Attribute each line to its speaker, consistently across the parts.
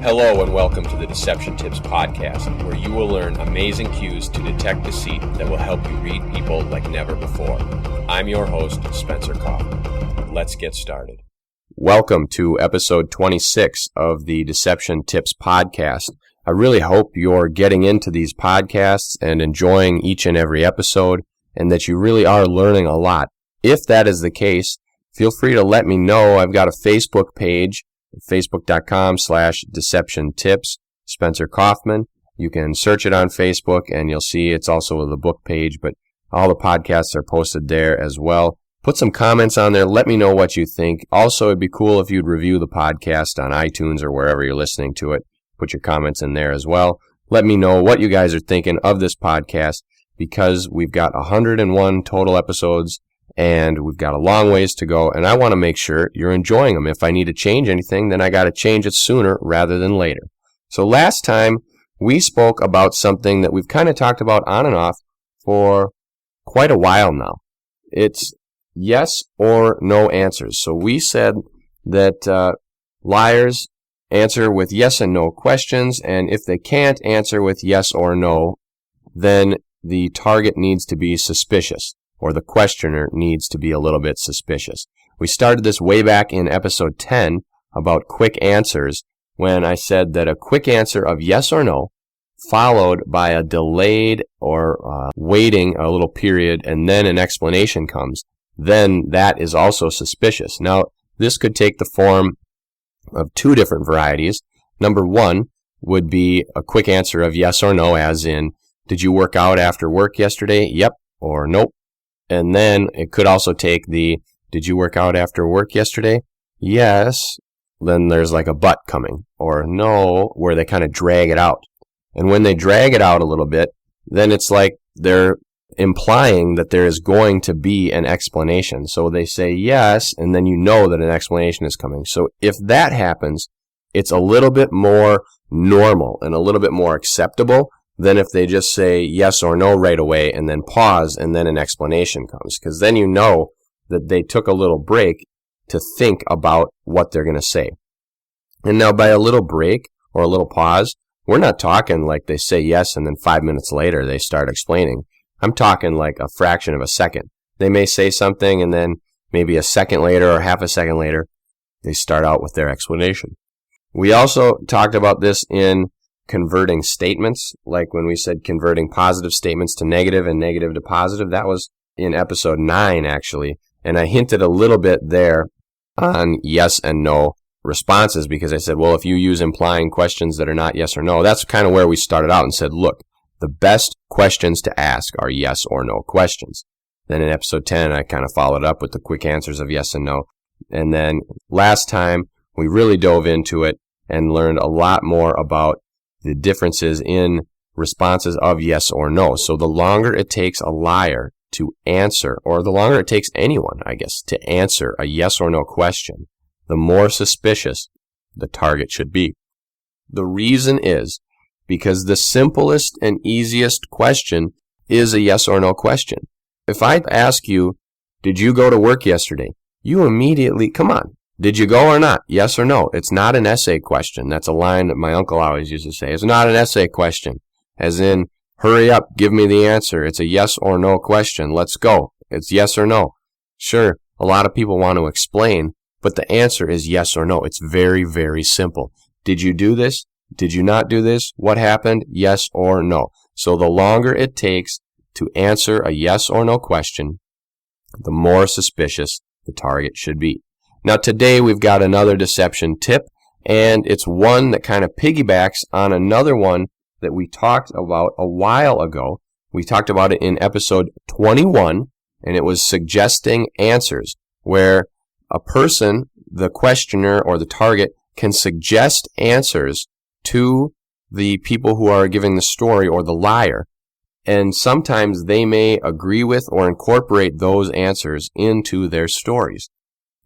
Speaker 1: Hello and welcome to the Deception Tips podcast, where you will learn amazing cues to detect deceit that will help you read people like never before. I'm your host, Spencer Kaufman. Let's get started. Welcome to episode 26 of the Deception Tips podcast. I really hope you're getting into these podcasts and enjoying each and every episode, and that you really are learning a lot. If that is the case, feel free to let me know. I've got a Facebook page, facebook.com/deceptiontips, Spencer Kaufman. You can search it on Facebook and you'll see it's also the book page, but all the podcasts are posted there as well. Put some comments on there. Let me know what you think. Also, it'd be cool if you'd review the podcast on iTunes or wherever you're listening to it. Put your comments in there as well. Let me know what you guys are thinking of this podcast, because we've got 101 total episodes and we've got a long ways to go, and I want to make sure you're enjoying them. If I need to change anything, then I got to change it sooner rather than later. So last time we spoke about something that we've kind of talked about on and off for quite a while now. It's yes or no answers. So we said that liars answer with yes and no questions, and if they can't answer with yes or no, then the target needs to be suspicious, or the questioner needs to be a little bit suspicious. We started this way back in episode 10 about quick answers, when I said that a quick answer of yes or no, followed by a delayed or waiting a little period, and then an explanation comes, then that is also suspicious. Now, this could take the form of two different varieties. Number one would be a quick answer of yes or no, as in, did you work out after work yesterday? Yep or nope. And then it could also take the, did you work out after work yesterday? Yes. Then there's like a but coming, or no, where they kind of drag it out. And when they drag it out a little bit, then it's like they're implying that there is going to be an explanation. So they say yes, and then you know that an explanation is coming. So if that happens, it's a little bit more normal and a little bit more acceptable than if they just say yes or no right away and then pause and then an explanation comes. Because then you know that they took a little break to think about what they're going to say. And now by a little break or a little pause, we're not talking like they say yes and then 5 minutes later they start explaining. I'm talking like a fraction of a second. They may say something and then maybe a second later or half a second later, they start out with their explanation. We also talked about this in converting statements, like when we said converting positive statements to negative and negative to positive. That was in episode 9, actually. And I hinted a little bit there on yes and no responses, because I said, well, if you use implying questions that are not yes or no, that's kind of where we started out and said, look, the best questions to ask are yes or no questions. Then in episode 10, I kind of followed up with the quick answers of yes and no. And then last time, we really dove into it and learned a lot more about the differences in responses of yes or no. So the longer it takes a liar to answer, or the longer it takes anyone, I guess, to answer a yes or no question, the more suspicious the target should be. The reason is because the simplest and easiest question is a yes or no question. If I ask you, did you go to work yesterday? You immediately, come on. Did you go or not? Yes or no? It's not an essay question. That's a line that my uncle always used to say. It's not an essay question. As in, hurry up, give me the answer. It's a yes or no question. Let's go. It's yes or no. Sure, a lot of people want to explain, but the answer is yes or no. It's very, very simple. Did you do this? Did you not do this? What happened? Yes or no. So the longer it takes to answer a yes or no question, the more suspicious the target should be. Now today we've got another deception tip, and it's one that kind of piggybacks on another one that we talked about a while ago. We talked about it in episode 21, and it was suggesting answers, where a person, the questioner or the target, can suggest answers to the people who are giving the story or the liar. And sometimes they may agree with or incorporate those answers into their stories.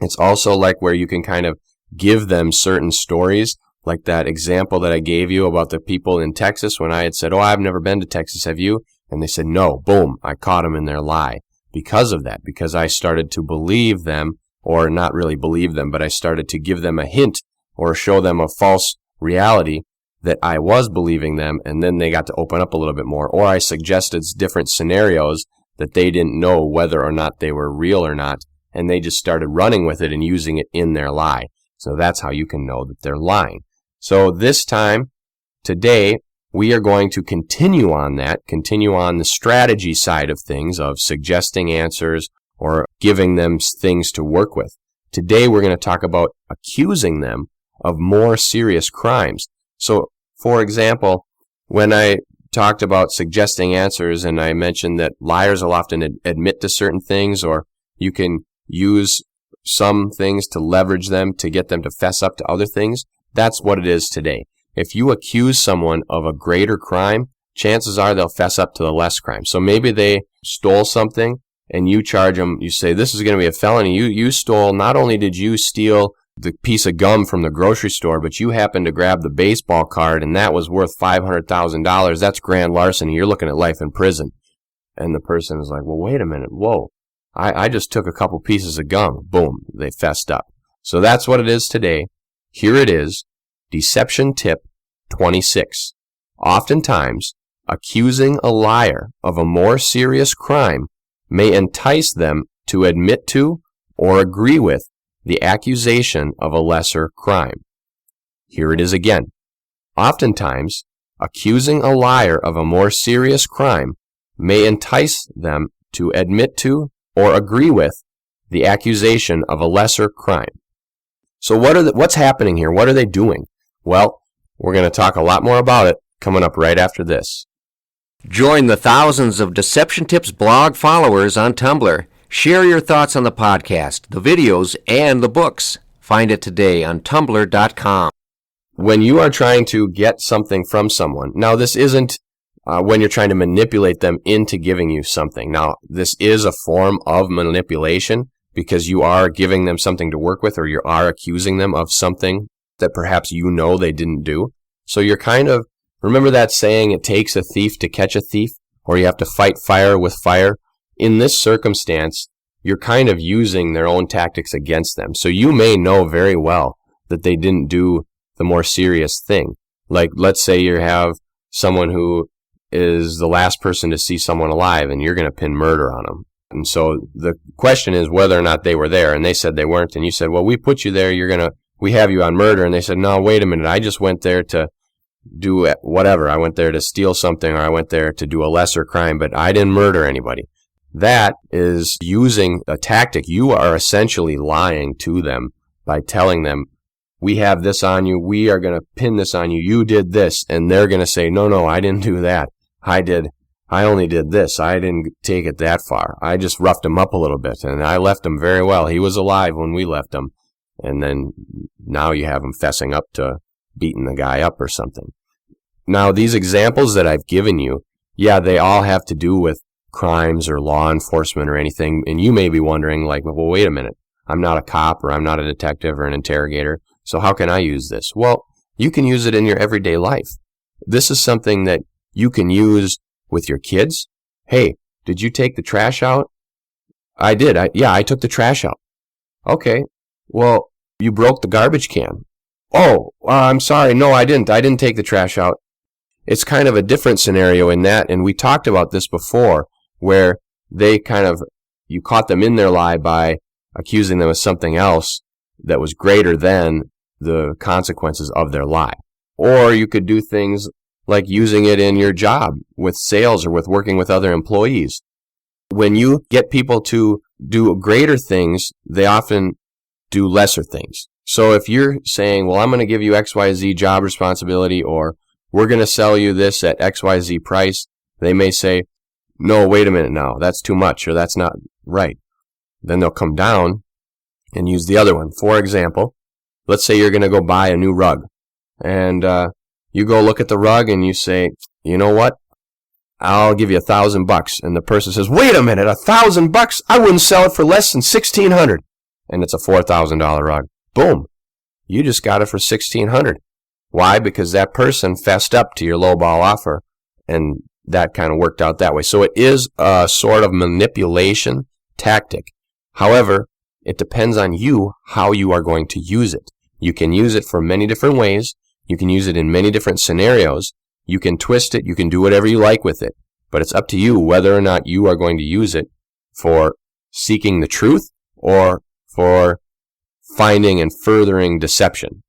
Speaker 1: It's also like where you can kind of give them certain stories, like that example that I gave you about the people in Texas when I had said, oh, I've never been to Texas, have you? And they said, no. Boom, I caught them in their lie because of that, because I started to believe them, or not really believe them, but I started to give them a hint or show them a false reality that I was believing them, and then they got to open up a little bit more. Or I suggested different scenarios that they didn't know whether or not they were real or not, and they just started running with it and using it in their lie. So that's how you can know that they're lying. So this time, today, we are going to continue on the strategy side of things, of suggesting answers or giving them things to work with. Today, we're going to talk about accusing them of more serious crimes. So, for example, when I talked about suggesting answers and I mentioned that liars will often admit to certain things, or you can use some things to leverage them to get them to fess up to other things, that's what it is today. If you accuse someone of a greater crime, chances are they'll fess up to the less crime. So maybe they stole something and you charge them, you say, this is going to be a felony. You stole, not only did you steal the piece of gum from the grocery store, but you happened to grab the baseball card and that was worth $500,000. That's grand larceny. You're looking at life in prison. And the person is like, well, wait a minute. Whoa, I just took a couple pieces of gum. Boom, they fessed up. So that's what it is today. Here it is. Deception tip 26. Oftentimes, accusing a liar of a more serious crime may entice them to admit to or agree with the accusation of a lesser crime. Here it is again. Oftentimes, accusing a liar of a more serious crime may entice them to admit to or agree with the accusation of a lesser crime. So what's happening here? What are they doing? Well, we're going to talk a lot more about it coming up right after this.
Speaker 2: Join the thousands of Deception Tips blog followers on Tumblr. Share your thoughts on the podcast, the videos, and the books. Find it today on tumblr.com.
Speaker 1: When you are trying to get something from someone, now this isn't when you're trying to manipulate them into giving you something. Now, this is a form of manipulation because you are giving them something to work with, or you are accusing them of something that perhaps you know they didn't do. So you're kind of, remember that saying, it takes a thief to catch a thief, or you have to fight fire with fire? In this circumstance, you're kind of using their own tactics against them. So you may know very well that they didn't do the more serious thing. Like, let's say you have someone who is the last person to see someone alive, and you're going to pin murder on them. And so the question is whether or not they were there, and they said they weren't, and you said, well, we put you there, we have you on murder, and they said, no, wait a minute, I just went there to do whatever. I went there to steal something, or I went there to do a lesser crime, but I didn't murder anybody. That is using a tactic. You are essentially lying to them by telling them, we have this on you, we are going to pin this on you, you did this, and they're going to say, no, I didn't do that. I only did this. I didn't take it that far. I just roughed him up a little bit, and I left him very well. He was alive when we left him. And then now you have him fessing up to beating the guy up or something. Now, these examples that I've given you, yeah, they all have to do with crimes or law enforcement or anything. And you may be wondering, like, well, wait a minute. I'm not a cop, or I'm not a detective or an interrogator. So how can I use this? Well, you can use it in your everyday life. This is something that you can use with your kids. Hey, did you take the trash out? I did. I took the trash out. Okay. Well, you broke the garbage can. Oh, I'm sorry. No, I didn't. I didn't take the trash out. It's kind of a different scenario in that, and we talked about this before, where you caught them in their lie by accusing them of something else that was greater than the consequences of their lie. Or you could do things like using it in your job with sales or with working with other employees. When you get people to do greater things, they often do lesser things. So if you're saying, well, I'm going to give you XYZ job responsibility, or we're going to sell you this at XYZ price, they may say, no, wait a minute now, that's too much, or that's not right. Then they'll come down and use the other one. For example, let's say you're going to go buy a new rug, and you go look at the rug and you say, you know what? I'll give you $1,000. And the person says, wait a minute, $1,000? I wouldn't sell it for less than $1,600. And it's a $4,000 rug. Boom. You just got it for $1,600. Why? Because that person fessed up to your lowball offer, and that kind of worked out that way. So it is a sort of manipulation tactic. However, it depends on you how you are going to use it. You can use it for many different ways. You can use it in many different scenarios. You can twist it. You can do whatever you like with it. But it's up to you whether or not you are going to use it for seeking the truth or for finding and furthering deception.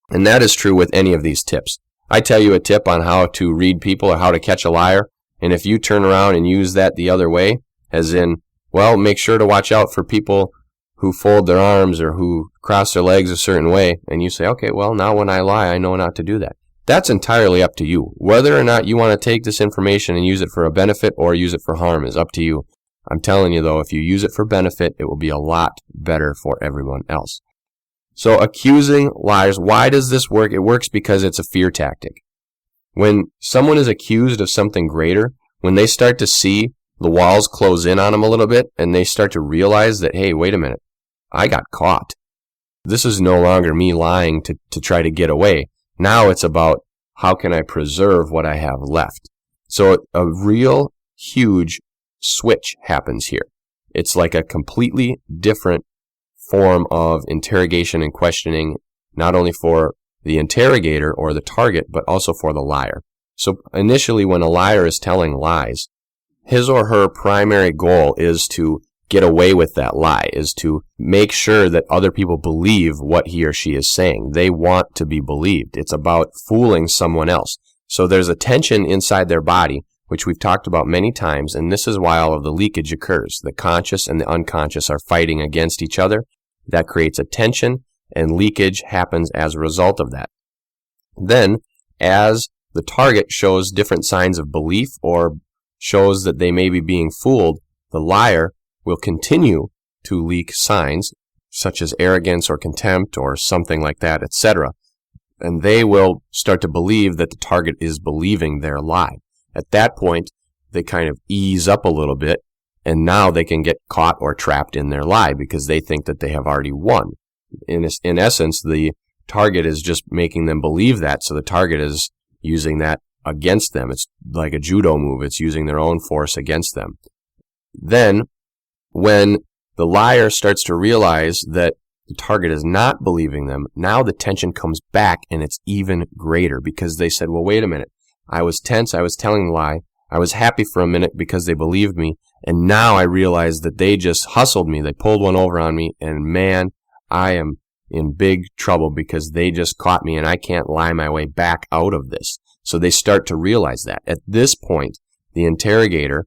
Speaker 1: And that is true with any of these tips. I tell you a tip on how to read people or how to catch a liar, and if you turn around and use that the other way, as in, well, make sure to watch out for people who fold their arms or who cross their legs a certain way, and you say, okay, well, now when I lie, I know not to do that. That's entirely up to you. Whether or not you want to take this information and use it for a benefit or use it for harm is up to you. I'm telling you, though, if you use it for benefit, it will be a lot better for everyone else. So accusing liars, why does this work? It works because it's a fear tactic. When someone is accused of something greater, when they start to see the walls close in on them a little bit and they start to realize that, hey, wait a minute, I got caught. This is no longer me lying to try to get away. Now it's about how can I preserve what I have left. So a real huge switch happens here. It's like a completely different form of interrogation and questioning, not only for the interrogator or the target, but also for the liar. So initially, when a liar is telling lies, his or her primary goal is to get away with that lie, is to make sure that other people believe what he or she is saying. They want to be believed. It's about fooling someone else. So there's a tension inside their body, which we've talked about many times, and this is why all of the leakage occurs. The conscious and the unconscious are fighting against each other. That creates a tension, and leakage happens as a result of that. Then, as the target shows different signs of belief or shows that they may be being fooled, the liar will continue to leak signs such as arrogance or contempt or something like that, etc. And they will start to believe that the target is believing their lie. At that point, they kind of ease up a little bit, and now they can get caught or trapped in their lie because they think that they have already won. In essence, the target is just making them believe that, so the target is using that against them. It's like a judo move. It's using their own force against them. Then, when the liar starts to realize that the target is not believing them, now the tension comes back and it's even greater because they said, well, wait a minute. I was tense. I was telling the lie. I was happy for a minute because they believed me. And now I realize that they just hustled me. They pulled one over on me. And man, I am in big trouble because they just caught me and I can't lie my way back out of this. So they start to realize that. At this point, the interrogator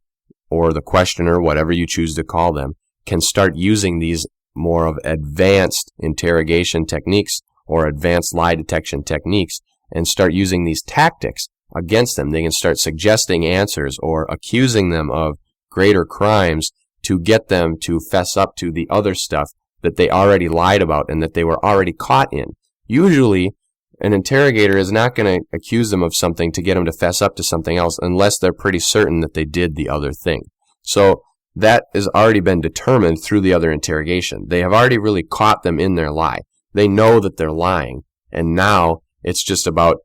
Speaker 1: or the questioner, whatever you choose to call them, can start using these more of advanced interrogation techniques or advanced lie detection techniques and start using these tactics against them. They can start suggesting answers or accusing them of greater crimes to get them to fess up to the other stuff that they already lied about and that they were already caught in. Usually, an interrogator is not going to accuse them of something to get them to fess up to something else unless they're pretty certain that they did the other thing. So that has already been determined through the other interrogation. They have already really caught them in their lie. They know that they're lying, and now it's just about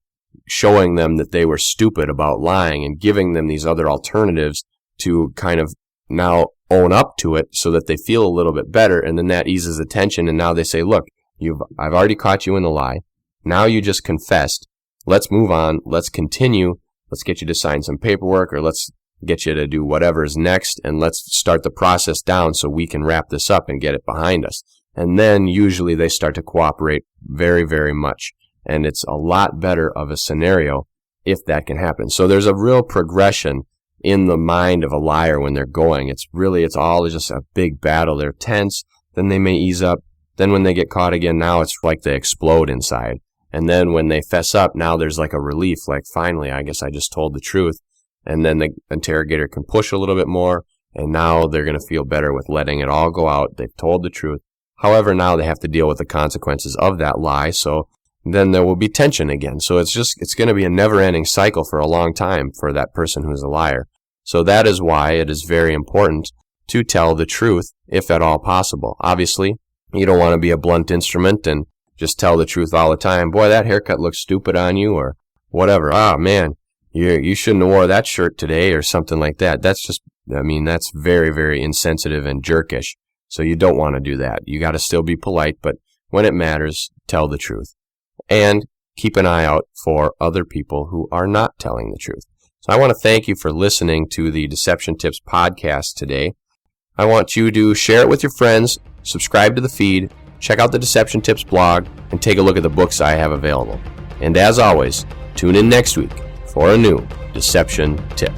Speaker 1: showing them that they were stupid about lying and giving them these other alternatives to kind of now own up to it so that they feel a little bit better, and then that eases the tension, and now they say, look, I've already caught you in the lie. Now you just confessed. Let's move on. Let's continue. Let's get you to sign some paperwork, or let's get you to do whatever is next, and let's start the process down so we can wrap this up and get it behind us. And then usually they start to cooperate very, very much. And it's a lot better of a scenario if that can happen. So there's a real progression in the mind of a liar when they're going. It's all just a big battle. They're tense, then they may ease up. Then when they get caught again, now it's like they explode inside. And then when they fess up, now there's like a relief, like finally, I guess I just told the truth. And then the interrogator can push a little bit more, and now they're going to feel better with letting it all go out. They've told the truth. However, now they have to deal with the consequences of that lie, so then there will be tension again. So it's going to be a never-ending cycle for a long time for that person who's a liar. So that is why it is very important to tell the truth, if at all possible. Obviously, you don't want to be a blunt instrument and just tell the truth all the time. Boy, that haircut looks stupid on you, or whatever. Ah, man, you shouldn't have wore that shirt today, or something like that. That's very, very insensitive and jerkish. So you don't want to do that. You got to still be polite, but when it matters, tell the truth. And keep an eye out for other people who are not telling the truth. So I want to thank you for listening to the Deception Tips podcast today. I want you to share it with your friends, subscribe to the feed, check out the Deception Tips blog, and take a look at the books I have available. And as always, tune in next week for a new Deception Tip.